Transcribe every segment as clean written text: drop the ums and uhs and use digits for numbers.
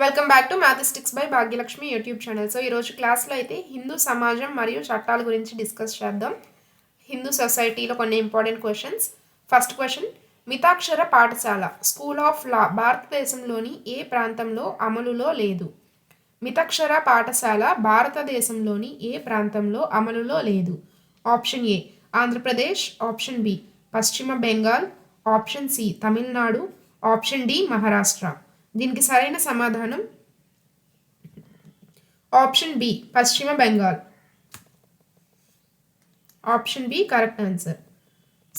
Welcome back to mathematics by Bhagyalakshmi YouTube channel. So ఈరోజు క్లాస్లో అయితే హిందూ సమాజం మరియు చట్టాల గురించి డిస్కస్ చేద్దాం. హిందూ సొసైటీలో కొన్ని important questions. First question, Mitakshara పాఠశాల స్కూల్ ఆఫ్ లా భారతదేశంలోని ఏ ప్రాంతంలో అమలులో లేదు? మితాక్షర పాఠశాల భారతదేశంలోని ఏ ప్రాంతంలో అమలులో లేదు? Option A Andhra Pradesh, option B Paschima Bengal, option C Tamil Nadu, option D Maharashtra. దీనికి సరైన సమాధానం option B Paschima Bengal. Option B correct answer.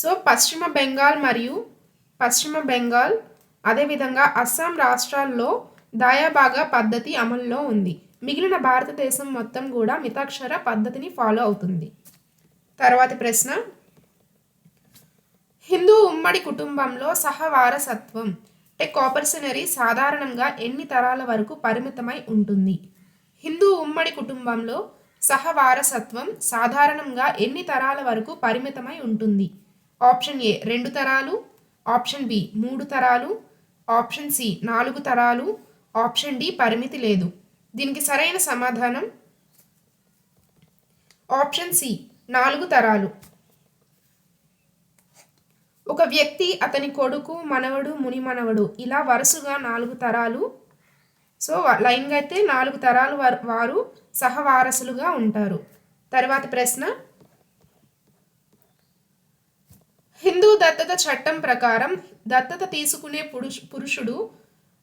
So Paschima Bengal అదేవిధంగా అస్సాం రాష్ట్రాల్లో దాయాబాగా పద్ధతి అమల్లో ఉంది. మిగిలిన భారతదేశం మొత్తం కూడా మితాక్షర పద్ధతిని ఫాలో అవుతుంది. తర్వాతి ప్రశ్న, హిందూ ఉమ్మడి కుటుంబంలో సహవారసత్వం అంటే కోపర్సనరీ సాధారణంగా ఎన్ని తరాల వరకు పరిమితమై ఉంటుంది? హిందూ ఉమ్మడి కుటుంబంలో సహవారసత్వం సాధారణంగా ఎన్ని తరాల వరకు పరిమితమై ఉంటుంది? ఆప్షన్ ఏ 2 తరాలు, ఆప్షన్ బి 3 తరాలు, ఆప్షన్ సి 4 తరాలు, ఆప్షన్ డి పరిమితి లేదు. దీనికి సరైన సమాధానం ఆప్షన్ సి 4 తరాలు. ఒక వ్యక్తి, అతని కొడుకు, మనవడు, మునిమనవడు ఇలా వరుసగా 4 తరాలు, సో లైన్గా అయితే 4 తరాలు వారు సహవారసులుగా ఉంటారు. తర్వాత ప్రశ్న, హిందూ దత్తత చట్టం ప్రకారం దత్తత తీసుకునే పురుషుడు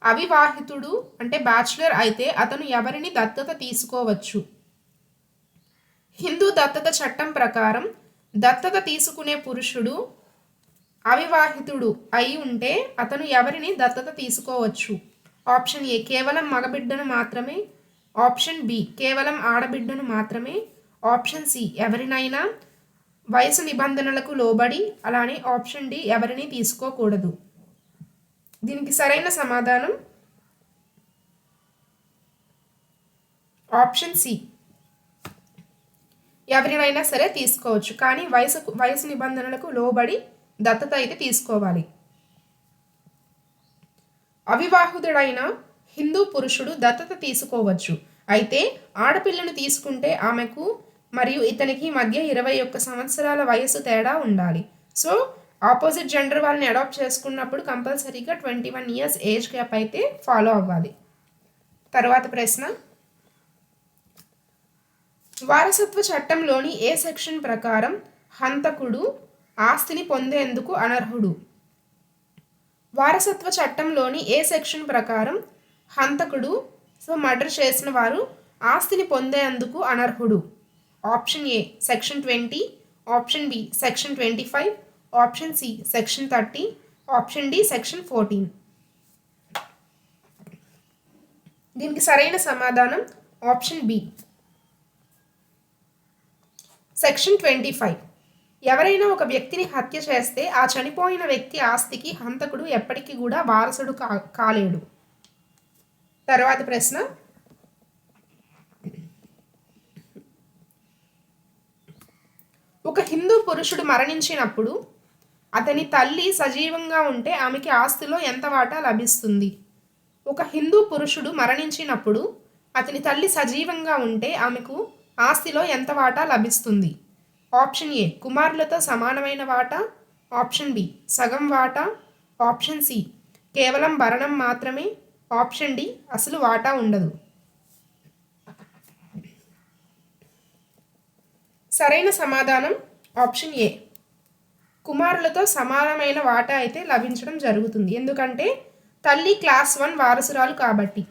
అవివాహితుడు అంటే బ్యాచులర్ అయితే అతను ఎవరిని దత్తత తీసుకోవచ్చు? హిందూ దత్తత చట్టం ప్రకారం దత్తత తీసుకునే పురుషుడు అవివాహితుడు అయి ఉంటే అతను ఎవరిని దత్తత తీసుకోవచ్చు? ఆప్షన్ ఏ కేవలం మగబిడ్డను మాత్రమే, ఆప్షన్ బి కేవలం ఆడబిడ్డను మాత్రమే, ఆప్షన్ సి ఎవరినైనా, వయసు నిబంధనలకు లోబడి, అలానే ఆప్షన్ డి ఎవరిని తీసుకోకూడదు. దీనికి సరైన సమాధానం ఆప్షన్ సి ఎవరినైనా సరే తీసుకోవచ్చు, కానీ వయసు నిబంధనలకు లోబడి దత్తత అయితే తీసుకోవాలి. అవివాహితుడైన హిందూ పురుషుడు దత్తత తీసుకోవచ్చు, అయితే ఆడపిల్లను తీసుకుంటే ఆమెకు మరియు ఇతనికి మధ్య 21 సంవత్సరాల వయసు తేడా ఉండాలి. సో ఆపోజిట్ జెండర్ వాళ్ళని అడాప్ట్ చేసుకున్నప్పుడు కంపల్సరీగా 21 ఇయర్స్ ఏజ్ గ్యాప్ అయితే ఫాలో అవ్వాలి. తర్వాత ప్రశ్న, వారసత్వ చట్టంలోని ఏ సెక్షన్ ప్రకారం హంతకుడు ఆస్తిని పొందేందుకు అనర్హుడు? వారసత్వ చట్టంలోని ఏ సెక్షన్ ప్రకారం హంతకుడు మర్డర్ చేసిన వారు ఆస్తిని పొందేందుకు అనర్హుడు? Option A section 20, option B section 25, option C section 30, option D section 14. దీనికి సరైన సమాధానం ఆప్షన్ బి సెక్షన్ 25. ఎవరైనా ఒక వ్యక్తిని హత్య చేస్తే ఆ చనిపోయిన వ్యక్తి ఆస్తికి హంతకుడు ఎప్పటికీ కూడా వారసుడు కాలేడు. తర్వాత ప్రశ్న, ఒక హిందూ పురుషుడు మరణించినప్పుడు అతని తల్లి సజీవంగా ఉంటే ఆమెకి ఆస్తిలో ఎంత వాటా లభిస్తుంది? ఒక హిందూ పురుషుడు మరణించినప్పుడు అతని తల్లి సజీవంగా ఉంటే ఆమెకు ఆస్తిలో ఎంత వాటా లభిస్తుంది? ఆప్షన్ ఏ కుమారులతో సమానమైన వాటా, ఆప్షన్ బి సగం వాటా, ఆప్షన్ సి కేవలం భరణం మాత్రమే, ఆప్షన్ డి అసలు వాటా ఉండదు. సరైన సమాధానం ఆప్షన్ ఏ కుమారులతో సమానమైన వాటా అయితే లభించడం జరుగుతుంది. ఎందుకంటే తల్లి క్లాస్ 1 వారసురాలు కాబట్టి.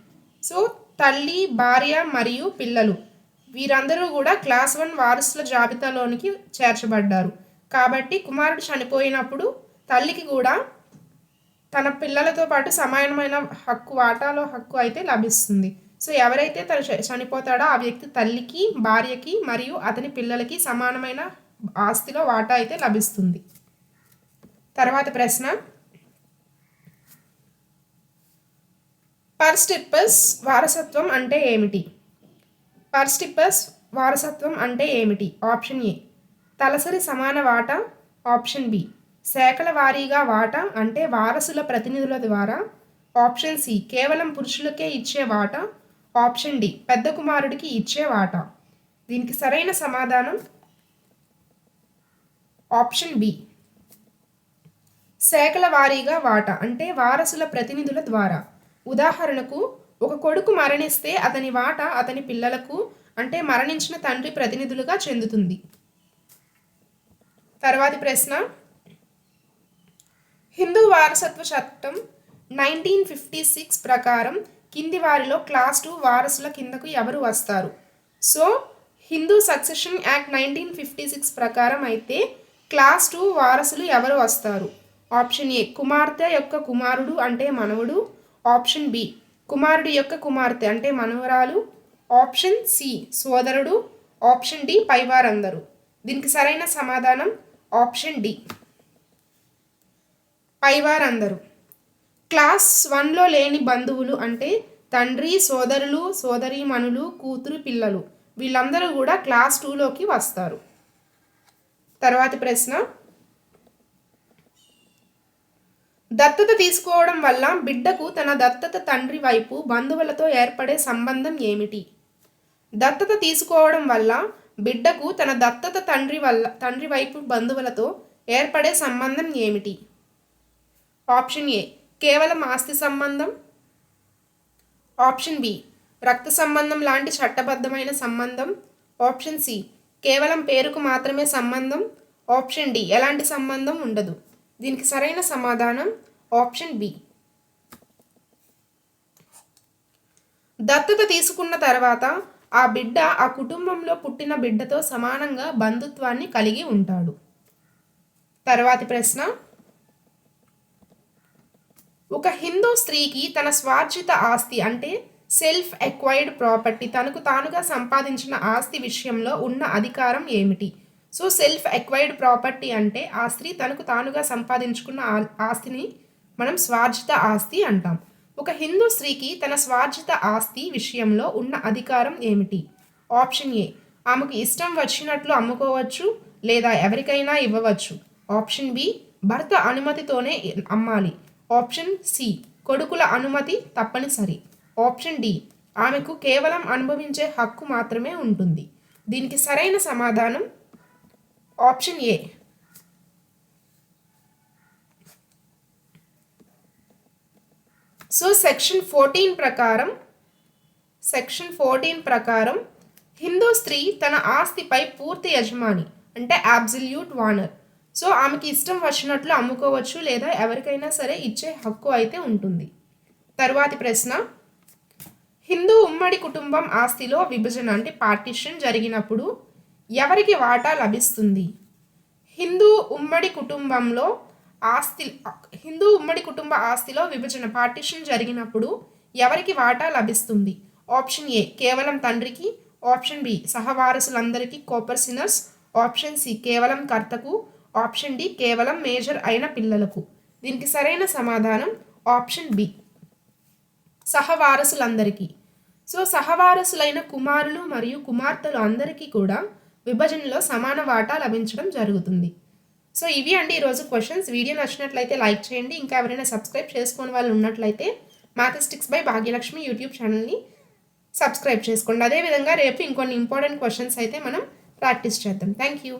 సో తల్లి, భార్య మరియు పిల్లలు వీరందరూ కూడా క్లాస్ 1 వారసుల జాబితాలోనికి చేర్చబడ్డారు. కాబట్టి కుమారుడు చనిపోయినప్పుడు తల్లికి కూడా తన పిల్లలతో పాటు సమానమైన వాటాలో హక్కు అయితే లభిస్తుంది. సో ఎవరైతే తను చనిపోతాడో ఆ వ్యక్తి తల్లికి, భార్యకి మరియు అతని పిల్లలకి సమానమైన ఆస్తిలో వాటా అయితే లభిస్తుంది. తర్వాత ప్రశ్న, పర్స్టిప్పస్ వారసత్వం అంటే ఏమిటి? పర్స్టిప్పస్ వారసత్వం అంటే ఏమిటి? ఆప్షన్ ఏ తలసరి సమాన వాటా, ఆప్షన్ బి శాఖల వారీగా వాటా అంటే వారసుల ప్రతినిధుల ద్వారా, ఆప్షన్ సి కేవలం పురుషులకే ఇచ్చే వాటా, ఆప్షన్ డి పెద్ద కుమారుడికి ఇచ్చే వాటా. దీనికి సరైన సమాధానం ఆప్షన్ బి శాఖల వారీగా వాటా అంటే వారసుల ప్రతినిధుల ద్వారా. ఉదాహరణకు ఒక కొడుకు మరణిస్తే అతని వాటా అతని పిల్లలకు అంటే మరణించిన తండ్రి ప్రతినిధులుగా చెందుతుంది. తర్వాతి ప్రశ్న, హిందూ వారసత్వ చట్టం 1956 ప్రకారం కింది వారిలో క్లాస్ 2 వారసుల కిందకు ఎవరు వస్తారు? సో హిందూ సక్సెషన్ యాక్ట్ 1956 ప్రకారం అయితే క్లాస్ 2 వారసులు ఎవరు వస్తారు? ఆప్షన్ ఏ కుమార్తె యొక్క కుమారుడు అంటే మనవడు, ఆప్షన్ బి కుమారుడి యొక్క కుమార్తె అంటే మనవరాలు, ఆప్షన్ సి సోదరుడు, ఆప్షన్ డి పైవారందరూ. దీనికి సరైన సమాధానం ఆప్షన్ డి పైవారందరూ. క్లాస్ 1లో లేని బంధువులు అంటే తండ్రి, సోదరులు, సోదరీమణులు, కూతురు, పిల్లలు వీళ్ళందరూ కూడా క్లాస్ 2లోకి వస్తారు. తర్వాతి ప్రశ్న, దత్తత తీసుకోవడం వల్ల బిడ్డకు తన దత్తత తండ్రి వైపు బంధువులతో ఏర్పడే సంబంధం ఏమిటి? దత్తత తీసుకోవడం వల్ల బిడ్డకు తన దత్తత తండ్రి వైపు బంధువులతో ఏర్పడే సంబంధం ఏమిటి? ఆప్షన్ ఏ కేవలం ఆస్తి సంబంధం, ఆప్షన్ బి రక్త సంబంధం లాంటి చట్టబద్ధమైన సంబంధం, ఆప్షన్ సి కేవలం పేరుకు మాత్రమే సంబంధం, ఆప్షన్ డి ఎలాంటి సంబంధం ఉండదు. దీనికి సరైన సమాధానం ఆప్షన్ బి. దత్తత తీసుకున్న తర్వాత ఆ బిడ్డ ఆ కుటుంబంలో పుట్టిన బిడ్డతో సమానంగా బంధుత్వాన్ని కలిగి ఉంటాడు. తర్వాతి ప్రశ్న, ఒక హిందూ స్త్రీకి తన స్వార్జిత ఆస్తి అంటే సెల్ఫ్ ఎక్వైర్డ్ ప్రాపర్టీ తనకు తానుగా సంపాదించిన ఆస్తి విషయంలో ఉన్న అధికారం ఏమిటి? సో సెల్ఫ్ ఎక్వైర్డ్ ప్రాపర్టీ అంటే ఆ స్త్రీ తనకు తానుగా సంపాదించుకున్న ఆస్తిని మనం స్వార్జిత ఆస్తి అంటాం. ఒక హిందూ స్త్రీకి తన స్వార్జిత ఆస్తి విషయంలో ఉన్న అధికారం ఏమిటి? ఆప్షన్ ఏ ఆమెకు ఇష్టం వచ్చినట్లు అమ్ముకోవచ్చు లేదా ఎవరికైనా ఇవ్వవచ్చు, ఆప్షన్ బి భర్త అనుమతితోనే అమ్మాలి, ఆప్షన్ సి కొడుకుల అనుమతి తప్పనిసరి, ఆప్షన్ డి ఆమెకు కేవలం అనుభవించే హక్కు మాత్రమే ఉంటుంది. దీనికి సరైన సమాధానం ఆప్షన్ ఏ. సో సెక్షన్ 14 ప్రకారం హిందూ స్త్రీ తన ఆస్తిపై పూర్తి యజమాని అంటే అబ్సల్యూట్ ఓనర్. సో ఆమెకి ఇష్టం వచ్చినట్లు అమ్ముకోవచ్చు లేదా ఎవరికైనా సరే ఇచ్చే హక్కు అయితే ఉంటుంది. తరువాతి ప్రశ్న, హిందూ ఉమ్మడి కుటుంబం ఆస్తిలో విభజన అంటే పార్టిషన్ జరిగినప్పుడు ఎవరికి వాటా లభిస్తుంది? హిందూ ఉమ్మడి కుటుంబ ఆస్తిలో విభజన పార్టిషన్ జరిగినప్పుడు ఎవరికి వాటా లభిస్తుంది? ఆప్షన్ ఏ కేవలం తండ్రికి, ఆప్షన్ బి సహవారసులందరికీ కోపర్సినర్స్, ఆప్షన్ సి కేవలం కర్తకు, ఆప్షన్ డి కేవలం మేజర్ అయిన పిల్లలకు. దీనికి సరైన సమాధానం ఆప్షన్ బి సహవారసులందరికీ. సో సహవారసులైన కుమారులు మరియు కుమార్తెలు అందరికీ కూడా విభజనలో సమాన వాటా లభించడం జరుగుతుంది. సో ఇవి అండి ఈరోజు క్వశ్చన్స్. వీడియో నచ్చినట్లయితే లైక్ చేయండి. ఇంకా ఎవరైనా సబ్స్క్రైబ్ చేసుకోని వాళ్ళు ఉన్నట్లయితే మ్యాథమెటిక్స్ బై భాగ్యలక్ష్మి యూట్యూబ్ ఛానల్ని సబ్స్క్రైబ్ చేసుకోండి. అదేవిధంగా రేపు ఇంకొన్ని ఇంపార్టెంట్ క్వశ్చన్స్ అయితే మనం ప్రాక్టీస్ చేద్దాం. Thank you.